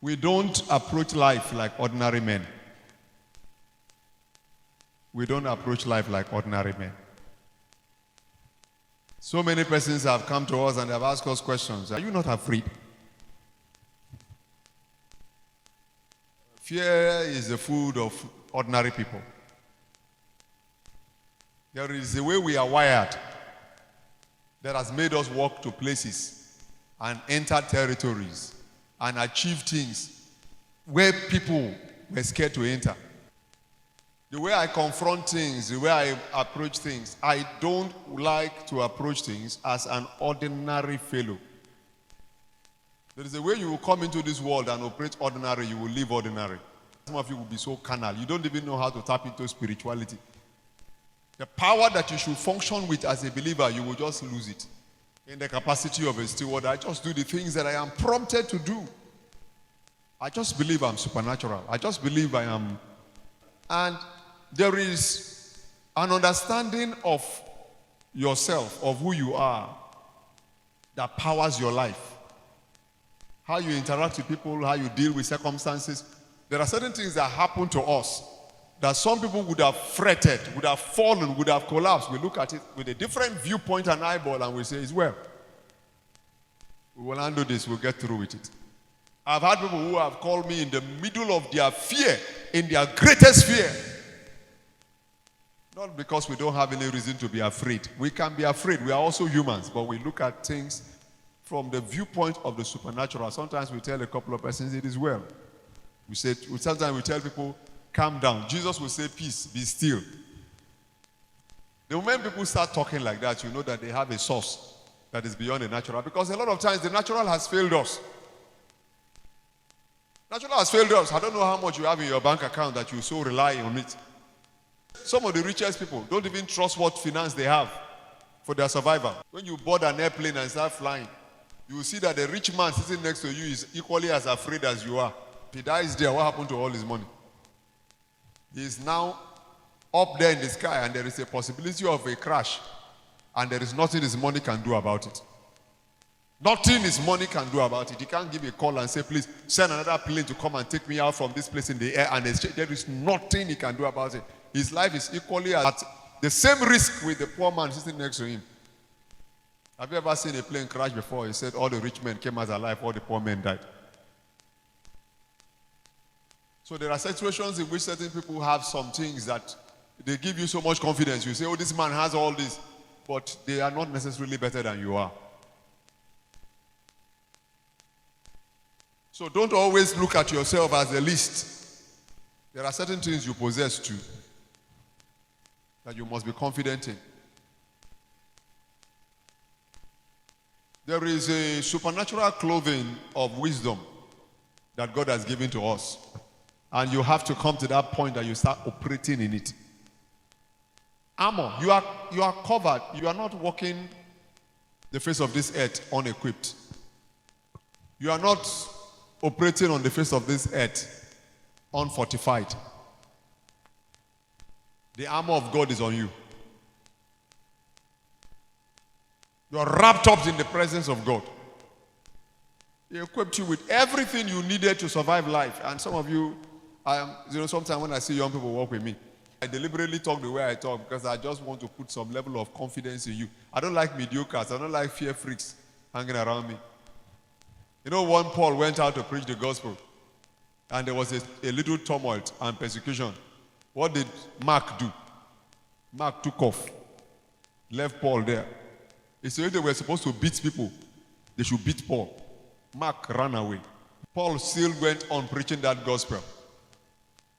We don't approach life like ordinary men. We don't approach life like ordinary men. So many persons have come to us and have asked us questions. Are you not afraid? Fear is the food of ordinary people. There is a way we are wired that has made us walk to places and enter territories and achieve things where people were scared to enter. The way I confront things, the way I approach things, I don't like to approach things as an ordinary fellow. There is a way you will come into this world and operate ordinary, you will live ordinary. Some of you will be so carnal, you don't even know how to tap into spirituality. The power that you should function with as a believer, you will just lose it. In the capacity of a steward, I just do the things that I am prompted to do. I just believe I'm supernatural. I just believe I am. And there is an understanding of yourself, of who you are, that powers your life. How you interact with people, how you deal with circumstances. There are certain things that happen to us that some people would have fretted, would have fallen, would have collapsed. We look at it with a different viewpoint and eyeball and we say, it's well. We will handle this, we'll get through with it. I've had people who have called me in the middle of their fear, in their greatest fear. Not because we don't have any reason to be afraid. We can be afraid, we are also humans, but we look at things from the viewpoint of the supernatural. Sometimes we tell a couple of persons it is well. Sometimes we tell people, calm down. Jesus will say, peace, be still. The moment people start talking like that, you know that they have a source that is beyond the natural. Because a lot of times the natural has failed us. Natural has failed us. I don't know how much you have in your bank account that you so rely on it. Some of the richest people don't even trust what finance they have for their survival. When you board an airplane and start flying, you will see that the rich man sitting next to you is equally as afraid as you are. If he dies there, what happened to all his money? He is now up there in the sky and there is a possibility of a crash and there is nothing his money can do about it. Nothing his money can do about it. He can't give a call and say, please send another plane to come and take me out from this place in the air and there is nothing he can do about it. His life is equally at the same risk with the poor man sitting next to him. Have you ever seen a plane crash before? He said all the rich men came out alive, all the poor men died. So there are situations in which certain people have some things that they give you so much confidence. You say, oh, this man has all this, but they are not necessarily better than you are. So don't always look at yourself as the least. There are certain things you possess too that you must be confident in. There is a supernatural clothing of wisdom that God has given to us. And you have to come to that point that you start operating in it. Armor, you are covered. You are not walking the face of this earth unequipped. You are not operating on the face of this earth unfortified. The armor of God is on you. You are wrapped up in the presence of God. He equipped you with everything you needed to survive life. And some of you, sometimes when I see young people walk with me, I deliberately talk the way I talk because I just want to put some level of confidence in you. I don't like mediocres. I don't like fear freaks hanging around me. You know, when Paul went out to preach the gospel and there was a little tumult and persecution, what did Mark do? Mark took off, left Paul there. He said if they were supposed to beat people, they should beat Paul. Mark ran away. Paul still went on preaching that gospel.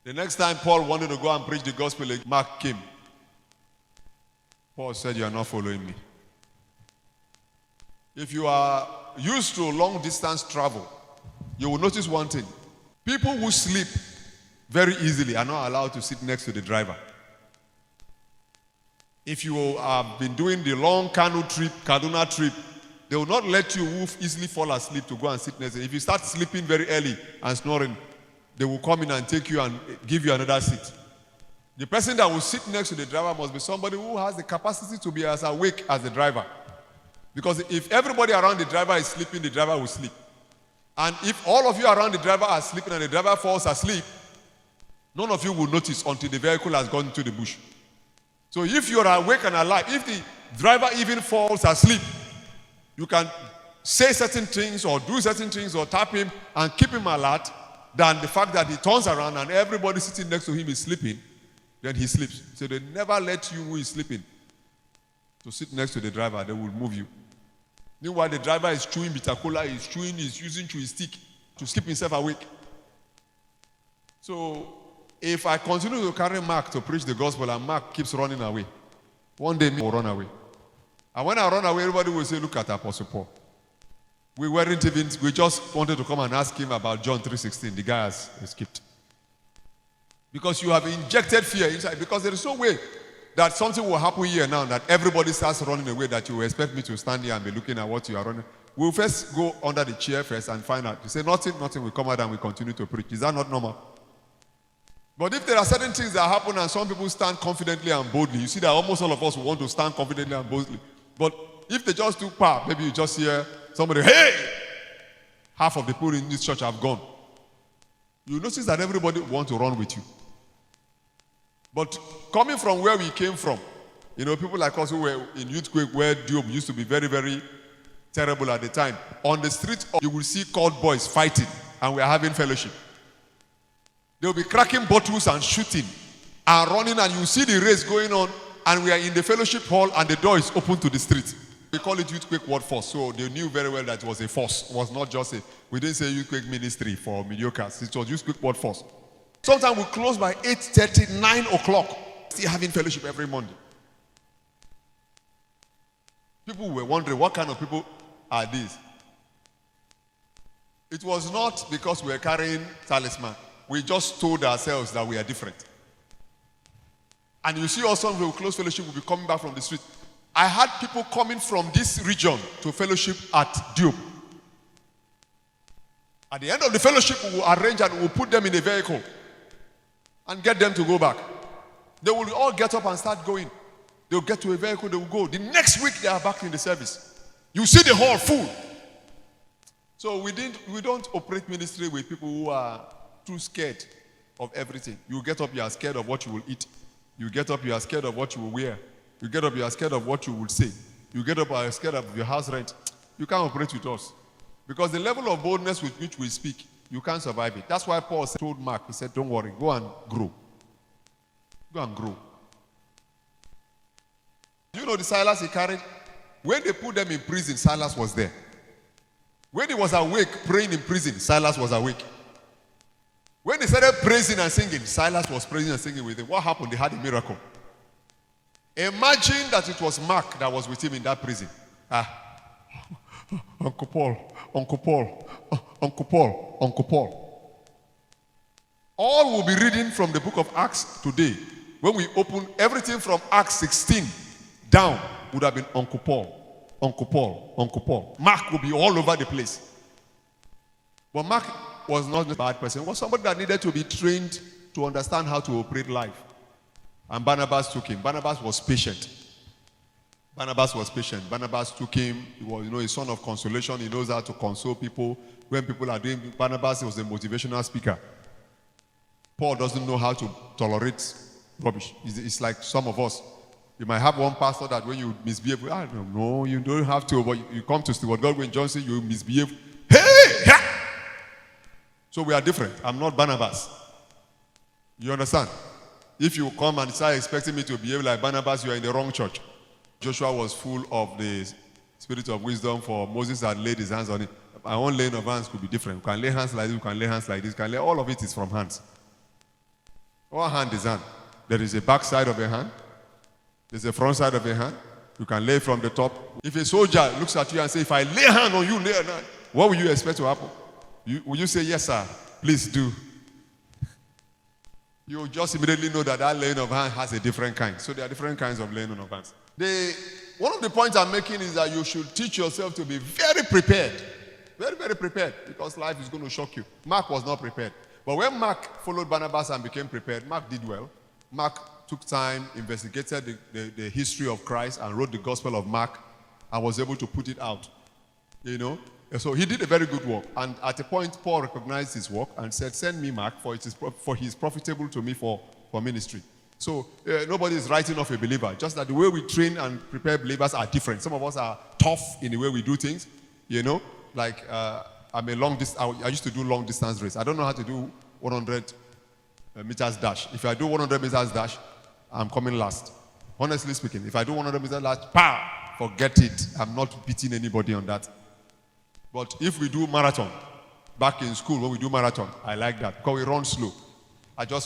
The next time Paul wanted to go and preach the gospel, Mark came. Paul said, you are not following me. If you are used to long distance travel, you will notice one thing. People who sleep very easily are not allowed to sit next to the driver. If you have been doing the long canoe trip, Kaduna trip, they will not let you easily fall asleep to go and sit next to it. If you start sleeping very early and snoring, they will come in and take you and give you another seat. The person that will sit next to the driver must be somebody who has the capacity to be as awake as the driver. Because if everybody around the driver is sleeping, the driver will sleep. And if all of you around the driver are sleeping and the driver falls asleep, none of you will notice until the vehicle has gone into the bush. So if you are awake and alive, if the driver even falls asleep, you can say certain things or do certain things or tap him and keep him alert than the fact that he turns around and everybody sitting next to him is sleeping, then he sleeps. So they never let you who is sleeping to sit next to the driver. They will move you. Meanwhile, the driver is chewing bitter cola, he's using chewing stick to keep himself awake. So if I continue to carry Mark to preach the gospel and Mark keeps running away, one day me will run away. And when I run away, everybody will say, look at Apostle Paul. We just wanted to come and ask him about John 3:16. The guy has escaped. Because you have injected fear inside. Because there is no way that something will happen here now that everybody starts running away, that you will expect me to stand here and be looking at what you are running. We'll first go under the chair first and find out. You say nothing will come out and we continue to preach. Is that not normal? But if there are certain things that happen and some people stand confidently and boldly, you see that almost all of us want to stand confidently and boldly. But if they just do power, maybe you just hear somebody, hey! Half of the people in this church have gone. You notice that everybody wants to run with you. But coming from where we came from, people like us who were in Youthquake, where Diop used to be very, very terrible at the time. On the street, you will see cult boys fighting, and we are having fellowship. They will be cracking bottles and shooting and running, and you see the race going on, and we are in the fellowship hall, and the door is open to the street. We call it Youthquake Word Force, so they knew very well that it was a force. It was not just we didn't say Youthquake Ministry for mediocres. It was Youthquake Word Force. Sometimes we close by 8:30, 9 o'clock, still having fellowship every Monday. People were wondering, what kind of people are these? It was not because we were carrying talisman. We just told ourselves that we are different. And you see also when we close fellowship, we'll be coming back from the street. I had people coming from this region to fellowship at Diop. At the end of the fellowship, we will arrange and we will put them in a vehicle and get them to go back. They will all get up and start going. They will get to a vehicle, they will go. The next week, they are back in the service. You see the hall full. So we don't operate ministry with people who are too scared of everything. You get up, you are scared of what you will eat. You get up, you are scared of what you will wear. You get up, you are scared of what you will say. You get up, you are scared of your house rent. You can't operate with us. Because the level of boldness with which we speak, you can't survive it. That's why Paul told Mark, he said, don't worry, go and grow. Go and grow. You know the Silas he carried? When they put them in prison, Silas was there. When he was awake, praying in prison, Silas was awake. When they started praising and singing, Silas was praising and singing with him. What happened? They had a miracle. Imagine that it was Mark that was with him in that prison. Uncle Paul, Uncle Paul, Uncle Paul, Uncle Paul. All we'll be reading from the book of Acts today, when we open everything from Acts 16 down, would have been Uncle Paul, Uncle Paul, Uncle Paul. Mark will be all over the place. But Mark was not a bad person. He was somebody that needed to be trained to understand how to operate life. And Barnabas took him. Barnabas was patient. Barnabas was patient. Barnabas took him. He was, a son of consolation. He knows how to console people. When people are doing, Barnabas was a motivational speaker. Paul doesn't know how to tolerate rubbish. It's like some of us. You might have one pastor that when you misbehave, I don't know, you don't have to, but you come to Steward Godwin Jornsen, you misbehave. Hey! Ha! So we are different. I'm not Barnabas. You understand? If you come and start expecting me to behave like Barnabas, you are in the wrong church. Joshua was full of the spirit of wisdom, for Moses had laid his hands on it. My own laying of hands could be different. You can lay hands like this, you can lay hands like this, all of it is from hands. What hand is hand? There is a back side of a hand. There's a front side of a hand. You can lay from the top. If a soldier looks at you and says, if I lay a hand on you, lay a hand, what will you expect to happen? Will you say, yes, sir, please do? You just immediately know that that laying of hands has a different kind. So there are different kinds of laying of hands. One of the points I'm making is that you should teach yourself to be very prepared. Very, very prepared, because life is going to shock you. Mark was not prepared. But when Mark followed Barnabas and became prepared, Mark did well. Mark took time, investigated the history of Christ and wrote the Gospel of Mark and was able to put it out. So he did a very good work. And at a point, Paul recognized his work and said, send me Mark, for he is profitable to me for ministry. So nobody is writing off a believer. Just that the way we train and prepare believers are different. Some of us are tough in the way we do things. Like I used to do long distance race. I don't know how to do 100 meters dash. If I do 100 meters dash, I'm coming last. Honestly speaking, if I do 100 meters dash, forget it. I'm not beating anybody on that. But if we do marathon, back in school when we do marathon, I like that because we run slow.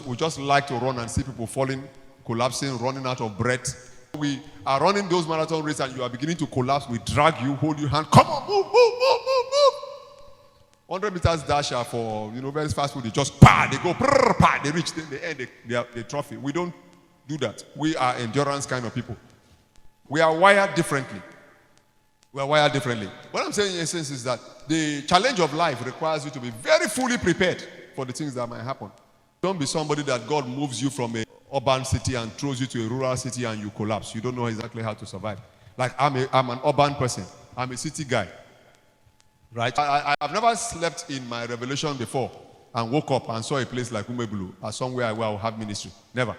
We just like to run and see people falling, collapsing, running out of breath. We are running those marathon races and you are beginning to collapse. We drag you, hold your hand, come on, move, move, move, move, move. 100 meters dash are for, very fast food. They just, they go, they reach, they end the trophy. We don't do that. We are endurance kind of people. We are wired differently. We are wired differently. What I'm saying in essence is that the challenge of life requires you to be very fully prepared for the things that might happen. Don't be somebody that God moves you from a urban city and throws you to a rural city and you collapse. You don't know exactly how to survive. Like I'm an urban person. I'm a city guy. Right? I've never slept in my revelation before and woke up and saw a place like Ihnbc as somewhere where I will have ministry. Never.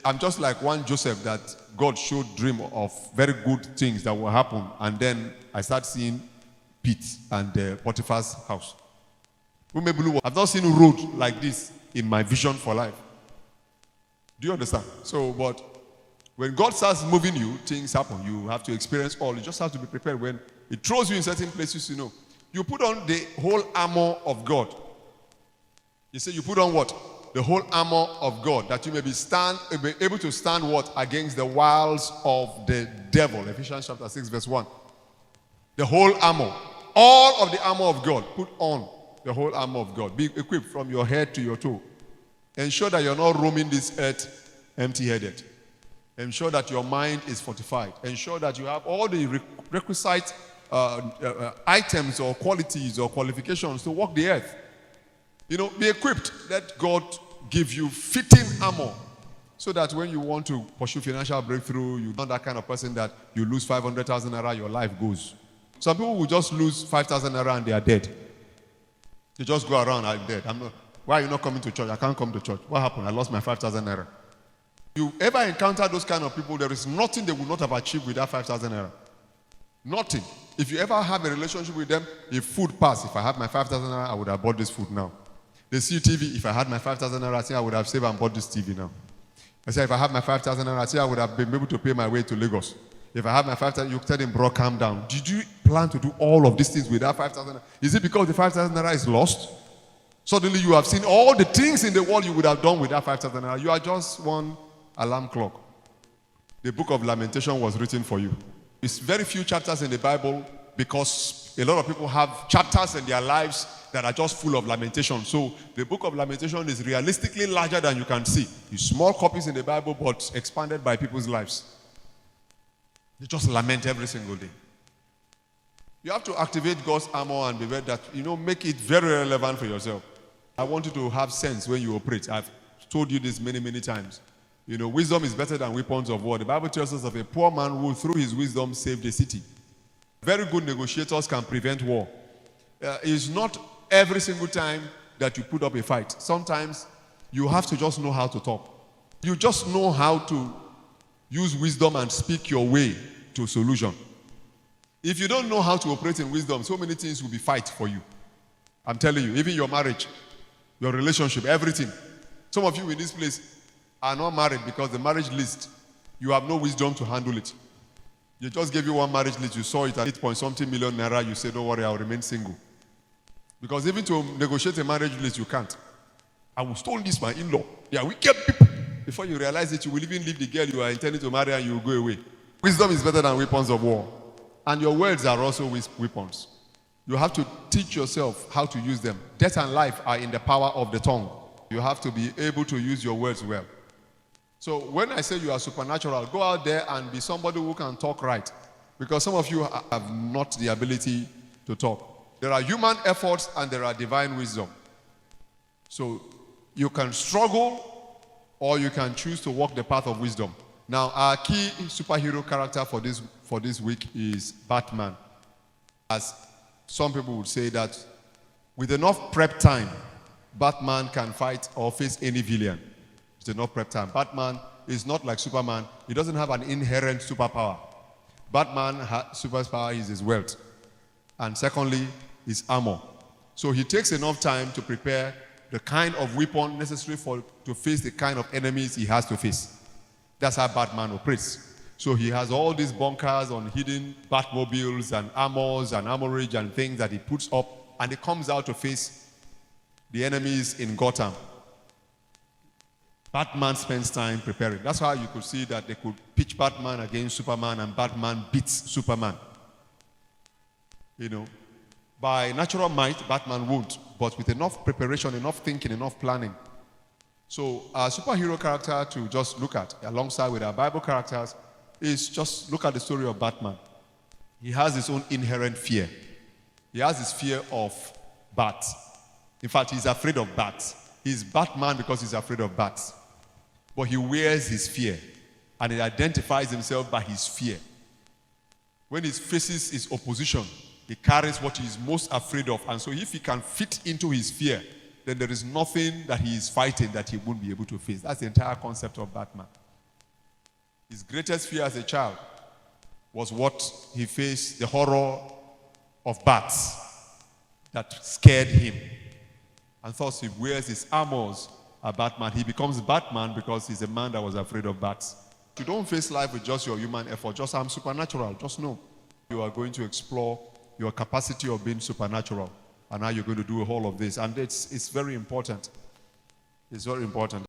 I'm just like one Joseph that God showed dream of very good things that will happen, and then I start seeing pit and Potiphar's house. I've not seen a road like this in my vision for life. Do you understand? But when God starts moving you, things happen. You have to experience all. You just have to be prepared. When it throws you in certain places, you put on the whole armor of God. You say you put on what? The whole armor of God, that you may be able to stand what? Against the wiles of the devil. Ephesians chapter 6 verse 1. The whole armor. All of the armor of God. Put on the whole armor of God. Be equipped from your head to your toe. Ensure that you're not roaming this earth empty-headed. Ensure that your mind is fortified. Ensure that you have all the requisite items or qualities or qualifications to walk the earth. Be equipped. Let God give you fitting armor so that when you want to pursue financial breakthrough, you're not that kind of person that you lose 500,000 naira, your life goes. Some people will just lose 5,000 naira and they are dead. They just go around, I'm dead. Why are you not coming to church? I can't come to church. What happened? I lost my 5,000 naira. You ever encounter those kind of people, there is nothing they would not have achieved with that 5,000 naira. Nothing. If you ever have a relationship with them, if food pass, if I had my 5,000 naira, I would have bought this food now. They see TV, if I had my 5,000 naira, I think I would have saved and bought this TV now. I say, if I had my 5,000 naira, I think I would have been able to pay my way to Lagos. If I had my 5,000, you tell him, bro, calm down. Did you plan to do all of these things with that 5,000 naira? Is it because the 5,000 naira is lost? Suddenly you have seen all the things in the world you would have done with that 5,000 naira. You are just one alarm clock. The book of Lamentation was written for you. It's very few chapters in the Bible because a lot of people have chapters in their lives that are just full of lamentation. So the book of Lamentation is realistically larger than you can see. It's small copies in the Bible, but expanded by people's lives. They just lament every single day. You have to activate God's armor and be ready that, make it very relevant for yourself. I want you to have sense when you operate. I've told you this many, many times. Wisdom is better than weapons of war. The Bible tells us of a poor man who, through his wisdom, saved a city. Very good negotiators can prevent war. It's not every single time that you put up a fight. Sometimes you have to just know how to talk. You just know how to use wisdom and speak your way to a solution. If you don't know how to operate in wisdom, so many things will be fight for you. I'm telling you, even your marriage, your relationship, everything. Some of you in this place are not married because the marriage list, you have no wisdom to handle it. You just gave you one marriage list, you saw it at 8-something million naira, you say, don't worry, I'll remain single. Because even to negotiate a marriage list, you can't. I will stone this my in-law. They are wicked people. Before you realize it, you will even leave the girl you are intending to marry and you will go away. Wisdom is better than weapons of war. And your words are also weapons. You have to teach yourself how to use them. Death and life are in the power of the tongue. You have to be able to use your words well. So when I say you are supernatural, go out there and be somebody who can talk right. Because some of you have not the ability to talk. There are human efforts and there are divine wisdom. So you can struggle or you can choose to walk the path of wisdom. Now, our key superhero character for this week is Batman. As some people would say that with enough prep time, Batman can fight or face any villain. With enough prep time. Batman is not like Superman. He doesn't have an inherent superpower. Batman's superpower is his wealth. And secondly, his armor. So he takes enough time to prepare the kind of weapon necessary to face the kind of enemies he has to face. That's how Batman operates. So he has all these bunkers on hidden Batmobiles and armors and armorage and things that he puts up, and he comes out to face the enemies in Gotham. Batman spends time preparing. That's how you could see that they could pitch Batman against Superman, and Batman beats Superman. You know, by natural might, Batman won't, but with enough preparation, enough thinking, enough planning. So our superhero character to just look at, alongside with our Bible characters, is just look at the story of Batman. He has his own inherent fear. He has his fear of bats. In fact, he's afraid of bats. He's Batman because he's afraid of bats. But he wears his fear, and he identifies himself by his fear. When he faces his opposition, he carries what he is most afraid of. And so if he can fit into his fear, then there is nothing that he is fighting that he won't be able to face. That's the entire concept of Batman. His greatest fear as a child was what he faced, the horror of bats that scared him. And thus he wears his armors as Batman. He becomes Batman because he's a man that was afraid of bats. You don't face life with just your human effort. Just I'm supernatural. Just know you are going to explore your capacity of being supernatural. And now you're going to do all of this. And it's very important. It's very important.